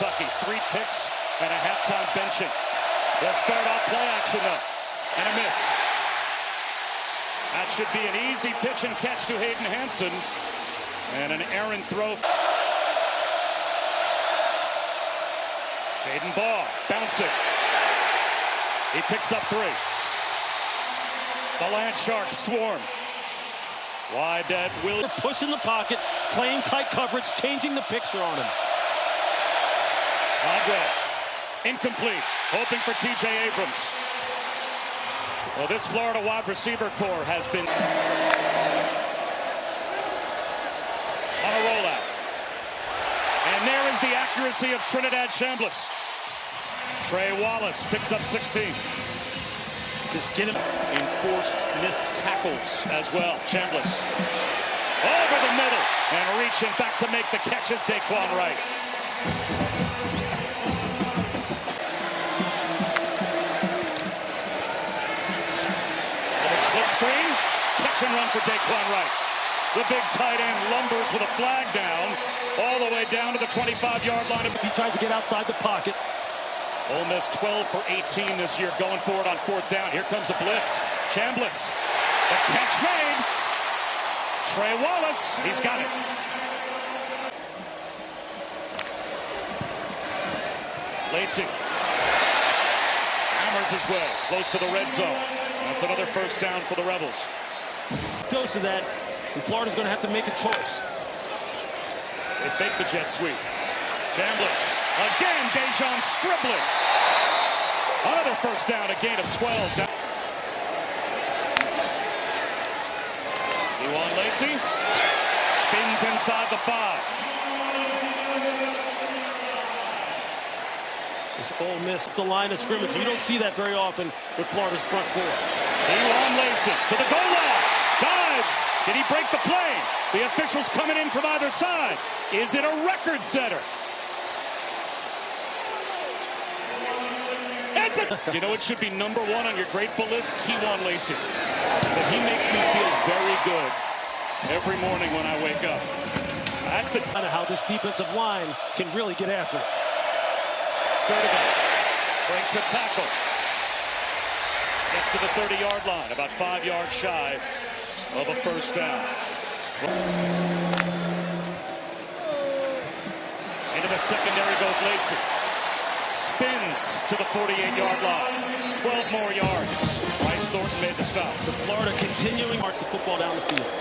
Kentucky. 3 picks and a halftime benching. They'll start off play action, though. And a miss. That should be an easy pitch and catch to Hayden Hansen. And an errant throw. Jaden Baugh bouncing. He picks up 3. The Land Sharks swarm. Wide dead. Will push in the pocket, playing tight coverage, changing the picture on him. Lagway, incomplete, hoping for T.J. Abrams. Well, this Florida wide receiver core has been on a rollout. And there is the accuracy of Trinidad Chambliss. Trey Wallace picks up 16. Just get him. Enforced missed tackles as well. Chambliss over the middle and reaching back to make the catches. Daquan Wright. Little slip screen, catch and run for Daquan Wright. The big tight end lumbers with a flag down all the way down to the 25-yard line. He tries to get outside the pocket. Ole Miss 12 for 18 this year, going forward on 4th down. Here comes a blitz. Chambliss, the catch made. Trey Wallace, he's got it. Lacy hammers his way close to the red zone. That's another 1st down for the Rebels. Dose of that, and Florida's going to have to make a choice. They fake the jet sweep. Chambliss. Again, Dejon Stribley. Another 1st down, a gain of 12. Dewan Lacy spins inside the 5. This Ole Miss, the line of scrimmage. You don't see that very often with Florida's front 4. Dewan Lacy to the goal line. Dives. Did he break the play? The officials coming in from either side. Is it a record setter? You know, it should be #1 on your grateful list, Kewan Lacy. So he makes me feel very good every morning when I wake up. That's the kind of how this defensive line can really get after it. Sturdivant breaks a tackle. Gets to the 30-yard line, about 5 yards shy of a 1st down. Into the secondary goes Lacy. Spins to the 48-yard line. 12 more yards. Bryce Thornton made the stop. The Florida continuing to march the football down the field.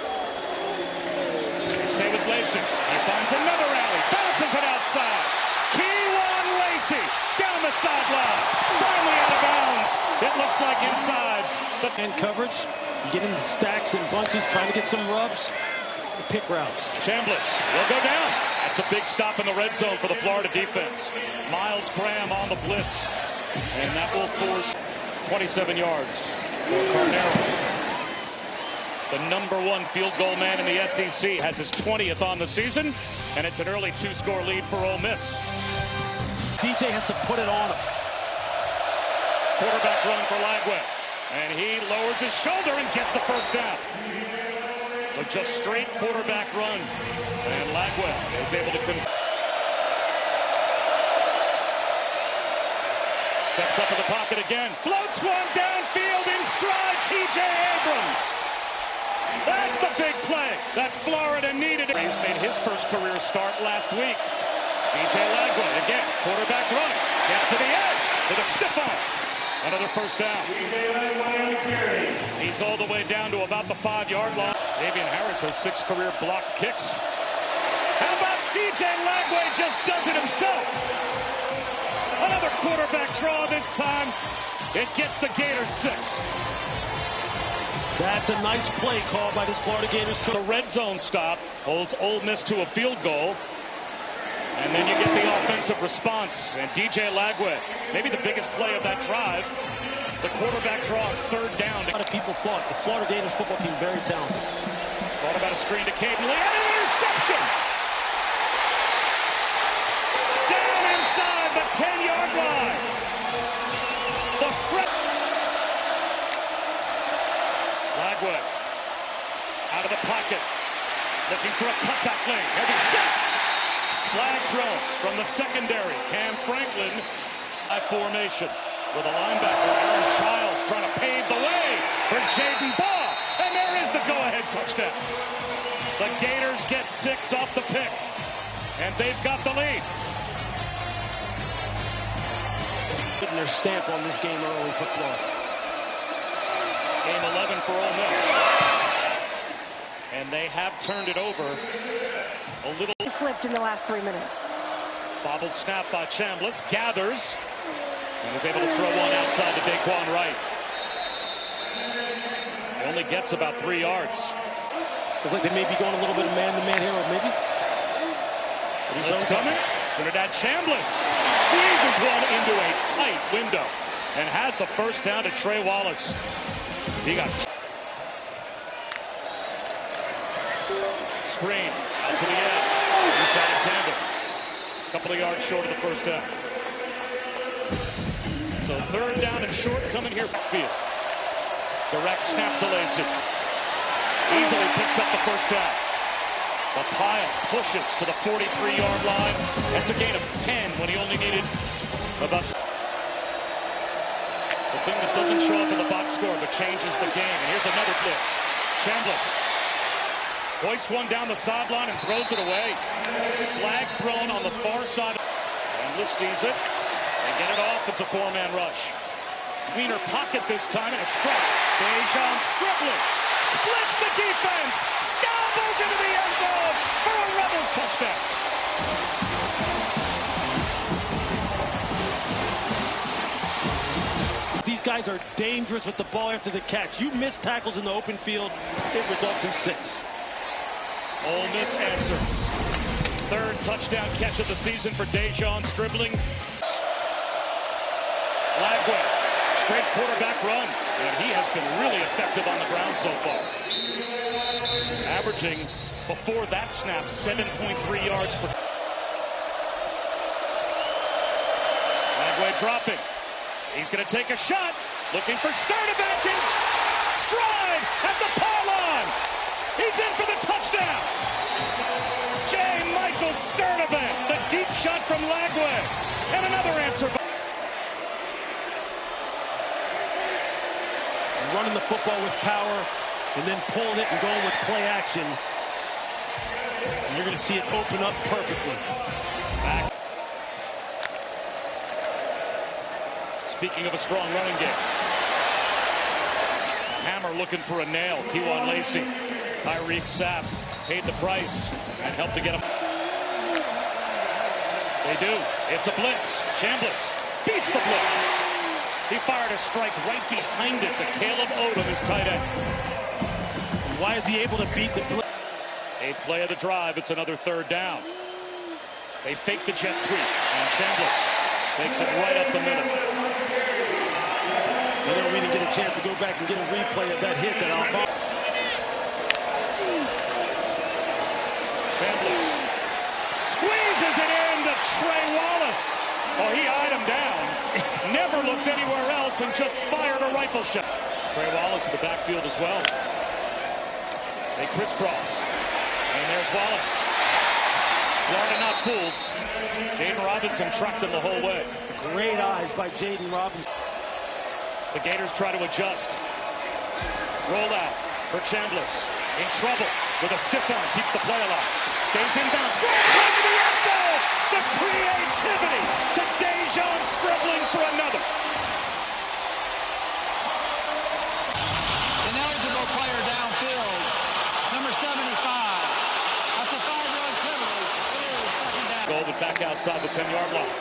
They stay with Lacy. He finds another alley. Bounces it outside. Kewan Lacy down the sideline. Finally out of bounds. It looks like inside. And coverage. You get into stacks and bunches, trying to get some rubs. The pick routes. Chambliss will go down. That's a big stop in the red zone for the Florida defense. Miles Graham on the blitz. And that will force 27 yards for Carnero. The #1 field goal man in the SEC has his 20th on the season. And it's an early 2-score lead for Ole Miss. DJ has to put it on him. Quarterback run for Lagway. And he lowers his shoulder and gets the 1st down. So just straight quarterback run. And Lagway is able to steps up in the pocket again. Floats one downfield in stride. T.J. Abrams. That's the big play that Florida needed. He's made his first career start last week. D.J. Lagway again. Quarterback run. Gets to the edge with a stiff arm. Another 1st down. He's all the way down to about the 5-yard line. Xavier Harris has 6 career blocked kicks. How about DJ Lagway just does it himself? Another quarterback draw this time. It gets the Gators 6. That's a nice play call by this Florida Gators. The red zone stop holds Ole Miss to a field goal. And then you get the offensive response. And DJ Lagway, maybe the biggest play of that drive. The quarterback draw on 3rd down. A lot of people thought the Florida Gators football team very talented. Thought about a screen to Caden Lee. And an interception! Down inside the 10-yard line. The Lagway out of the pocket. Looking for a cutback lane. Heavy sack. Flag thrown from the secondary. Cam Franklin at formation with a linebacker, Aaron Childs, trying to pave the way for Jaden Ball. And there is the go-ahead touchdown. The Gators get 6 off the pick, and they've got the lead. Putting their stamp on this game early for Florida. Game 11 for Ole Miss. And they have turned it over a little. Flipped in the last 3 minutes. Bobbled snap by Chambliss, gathers, and is able to throw one outside to Daquan Wright. He only gets about 3 yards. Looks like they may be going a little bit of man-to-man here, or maybe. It's coming. Trinidad Chambliss squeezes one into a tight window and has the first down to Trey Wallace. He got screen out to the edge. Here's Alexander. A couple of yards short of the first down. So 3rd down and short coming here backfield. Direct snap to Lacy. Easily picks up the first down. The pile pushes to the 43-yard line. That's a gain of 10 when he only needed about. The thing that doesn't show up in the box score but changes the game. And here's another blitz. Chambliss hoists one down the sideline and throws it away. Flag thrown on the far side. Chambliss sees it. They get it off. It's a 4-man rush. Cleaner pocket this time and a strike. Dejan Stribling splits the defense. Stumbles into the end zone for a Rebels touchdown. These guys are dangerous with the ball after the catch. You miss tackles in the open field, it results in 6. Ole Miss answers. 3rd touchdown catch of the season for Dejan Stribling. Lagway, straight quarterback run, and he has been really effective on the ground so far. Averaging, before that snap, 7.3 yards per. Lagway dropping. He's going to take a shot, looking for start advantage. Stride at the pylon. He's in for the touchdown. J. Michael Sturdivant, the deep shot from Lagway, and another answer. Running the football with power and then pulling it and going with play action. And you're going to see it open up perfectly. Back. Speaking of a strong running game. Hammer looking for a nail. Kewan Lacy. Tyreek Sapp paid the price and helped to get him. They do. It's a blitz. Chambliss beats the blitz. He fired a strike right behind it to Caleb Odom, his tight end. Why is he able to beat the blitz? 8th play of the drive. It's another 3rd down. They fake the jet sweep, and Chambliss takes it right up the middle. You know, we didn't get a chance to go back and get a replay of that hit that Alphonse. Chambliss squeezes it in to Trey Wallace. Oh, he eyed him down. Never looked anywhere else and just fired a rifle shot. Trey Wallace in the backfield as well. They crisscross. And there's Wallace. Florida not fooled. Jaden Robinson tracked him the whole way. Great eyes by Jaden Robinson. The Gators try to adjust. Roll out for Chambliss. In trouble with a stiff arm. Keeps the play alive. Stays inbound. Right to the end zone. The creativity to Dejan Stribling for another. An eligible player downfield. Number 75. That's a 5-yard penalty. It is 2nd down. Goal, but back outside the 10-yard line.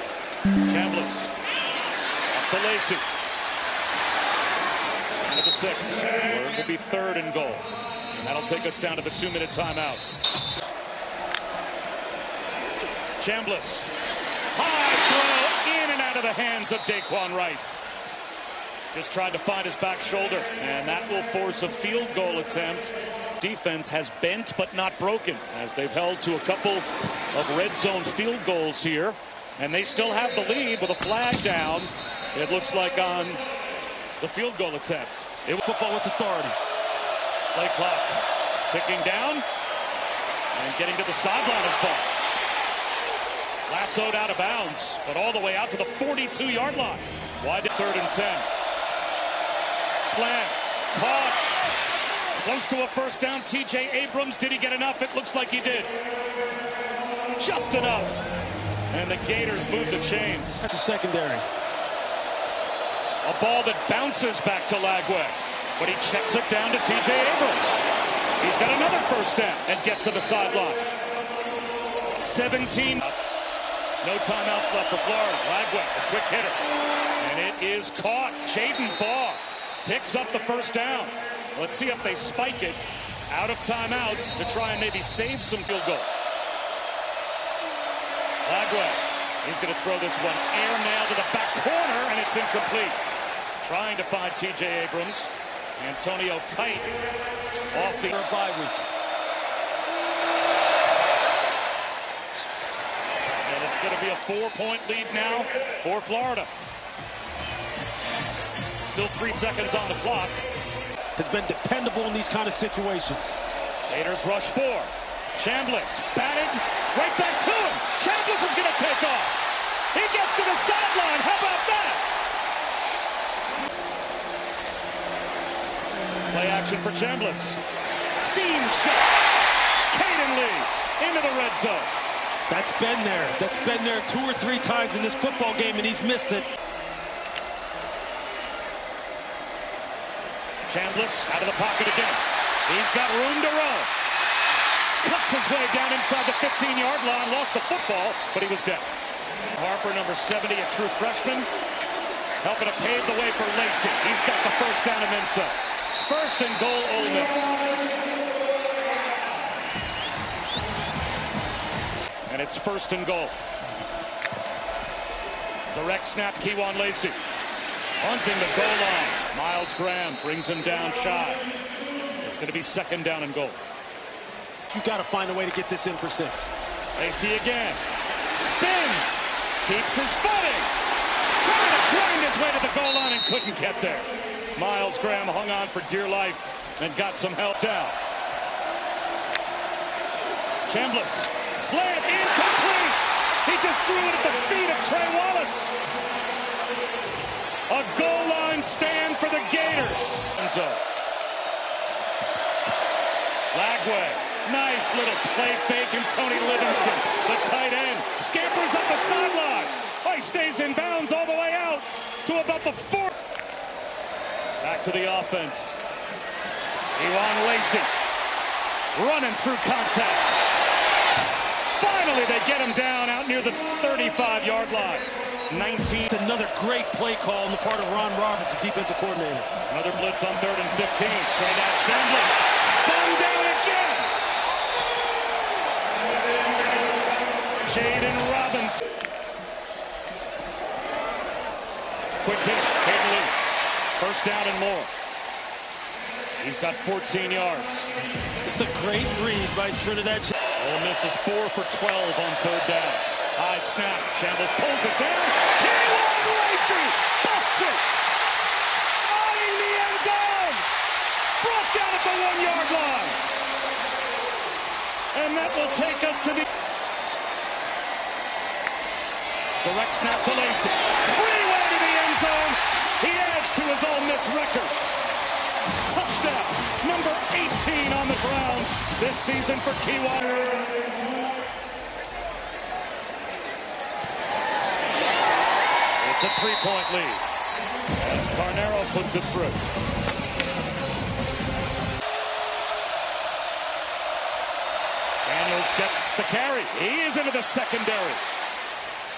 Chambliss. Up to Lacy. Down to the 6. It will be 3rd and goal. And that'll take us down to the 2-minute timeout. Chambliss. High throw in and out of the hands of Daquan Wright. Just tried to find his back shoulder, and that will force a field goal attempt. Defense has bent but not broken, as they've held to a couple of red zone field goals here, and they still have the lead with a flag down. It looks like on the field goal attempt. It was football with authority. Play clock ticking down, and getting to the sideline is Ball. Lassoed out of bounds, but all the way out to the 42-yard line. Wide to 3rd and 10. Slam. Caught. Close to a first down. T.J. Abrams. Did he get enough? It looks like he did. Just enough. And the Gators move the chains. That's a secondary. A ball that bounces back to Lagway, but he checks it down to T.J. Abrams. He's got another first down and gets to the sideline. 17. No timeouts left for Florida. Lagway, a quick hitter. And it is caught. Jaden Baugh picks up the first down. Let's see if they spike it out of timeouts to try and maybe save some field goal. Lagway, he's going to throw this one air nail to the back corner, and it's incomplete. Trying to find T.J. Abrams. Antonio Kite off the bye week. And it's going to be a 4-point lead now for Florida. Still 3 seconds on the clock. Has been dependable in these kind of situations. Gators rush 4. Chambliss batted right back to him. Chambliss is going to take off. He gets to the sideline. How about that? Play action for Chambliss. Seam shot. Caden Lee into the red zone. That's been there. That's been there 2 or 3 times in this football game, and he's missed it. Chambliss out of the pocket again. He's got room to run. Cuts his way down inside the 15-yard line. Lost the football, but he was down. Harper, number 70, a true freshman, helping to pave the way for Lacy. He's got the first down and then some. First and goal, Ole Miss. And it's first and goal. Direct snap, Kewan Lacy. Hunting the goal line. Miles Graham brings him down shy. It's going to be second down and goal. You got to find a way to get this in for 6. Lacy again. Spins. Keeps his footing. Trying to grind his way to the goal line and couldn't get there. Miles Graham hung on for dear life and got some help down. Chambliss. Slant incomplete. He just threw it at the feet of Trey Wallace. A goal line stand for the Gators. Lagway. Nice little play fake, and Tony Livingston, the tight end, scampers up the sideline. Oh, he stays in bounds all the way out to about the 4. Back to the offense. Kewan Lacy running through contact. Finally, they get him down out near the 35-yard line. 19. Another great play call on the part of Ron Roberts, the defensive coordinator. Another blitz on 3rd and 15. Trinidad Chambliss spun down again. Jaden Robbins. Quick hit. Caden Lee. First down and more. He's got 14 yards. It's a great read by Trinidad. Ole Miss is 4 for 12 on 3rd down. High snap. Chambliss pulls it down. Kewan Lacy busts it. Eyeing the end zone. Brought down at the 1-yard line. And that will take us to the direct snap to Lacy. Freeway to the end zone. He adds to his Ole Miss record. Touchdown, number 18 on the ground this season for Kewan. It's a 3-point lead as Carnero puts it through. Daniels gets the carry. He is into the secondary.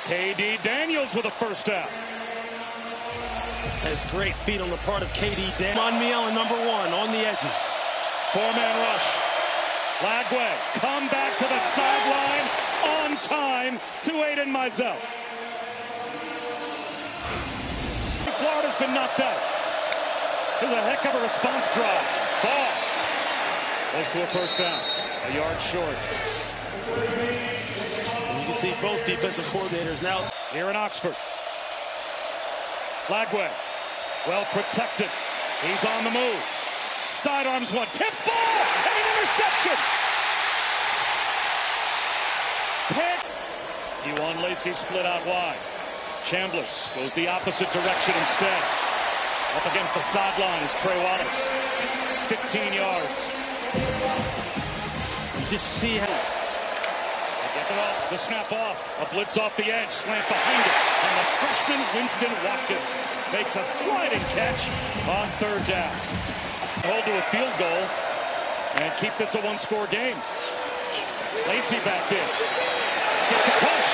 K.D. Daniels with a first down. Has great feet on the part of K.D. Daniels. Monmiel and number 1 on the edges. 4-man rush. Lagway come back to the sideline on time to Aiden Mizell. Florida's been knocked out. There's a heck of a response drive. Ball. Close to a first down. A yard short. You can see both defensive coordinators now. Here in Oxford. Lagway. Well protected. He's on the move. Sidearms one. Tip ball and an interception. Pick. Kewan Lacy split out wide. Chambliss goes the opposite direction instead. Up against the sideline is Trey Wallace. 15 yards. You just see how They get it off, the snap off. A blitz off the edge, slant behind it. And the freshman Winston Watkins makes a sliding catch on third down. Hold to a field goal and keep this a one-score game. Lacy back in. Gets a push.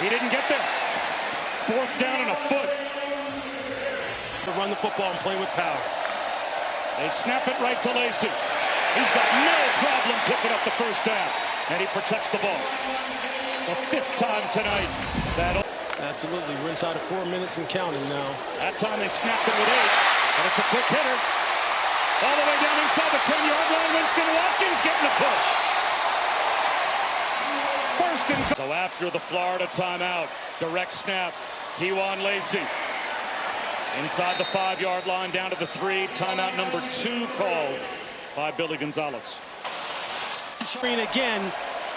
He didn't get there. Fourth down and a foot. to run the football and play with power. They snap it right to Lacy. He's got no problem picking up the first down. And he protects the ball. The fifth time tonight. Absolutely. We're inside of 4 minutes and counting now. That time they snapped it with 8. And it's a quick hitter. All the way down inside the 10-yard line. Winston Watkins getting a push. First and goal. So after the Florida timeout, direct snap, Kewan Lacy. Inside the 5-yard line, down to the 3. Timeout number 2 called by Billy Gonzalez. Screen again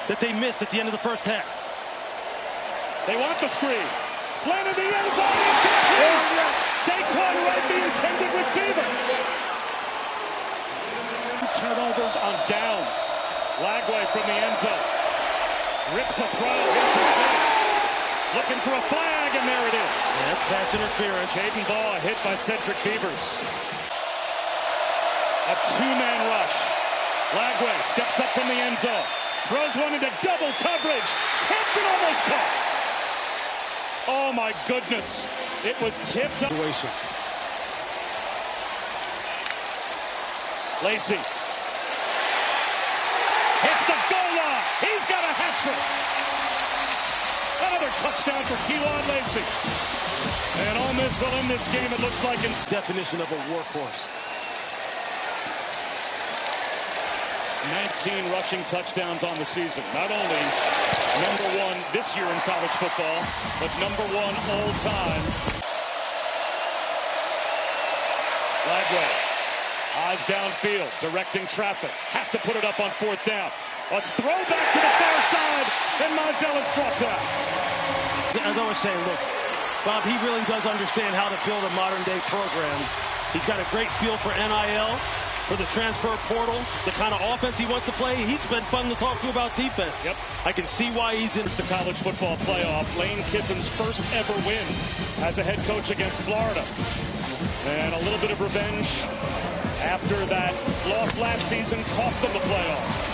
that they missed at the end of the first half. They want the screen. Slanted the end zone. Incomplete. Daquan Wright, the intended receiver. Turnovers on downs. Lagway from the end zone. Rips a throw. Looking for a flag, and there it is. Yeah, that's pass interference. Caden Baugh hit by Cedric Beavers. A two-man rush. Lagway steps up from the end zone. Throws one into double coverage. Tipped and almost caught. Oh, my goodness. It was tipped up. Lacy. Hits the goal line. He's got a hat trick. Another touchdown for Kewan Lacy. And Ole Miss will end this game, it looks like, in definition of a workhorse. 19 rushing touchdowns on the season. Not only #1 this year in college football, but #1 all time. Lagway, eyes downfield, directing traffic. Has to put it up on 4th down. A throw back to the far side, and Mizell is brought down. As I was saying, look, Bob, he really does understand how to build a modern-day program. He's got a great feel for NIL, for the transfer portal, the kind of offense he wants to play. He's been fun to talk to about defense. Yep. I can see why he's in the college football playoff. Lane Kiffin's first ever win as a head coach against Florida. And a little bit of revenge after that loss last season cost them the playoff.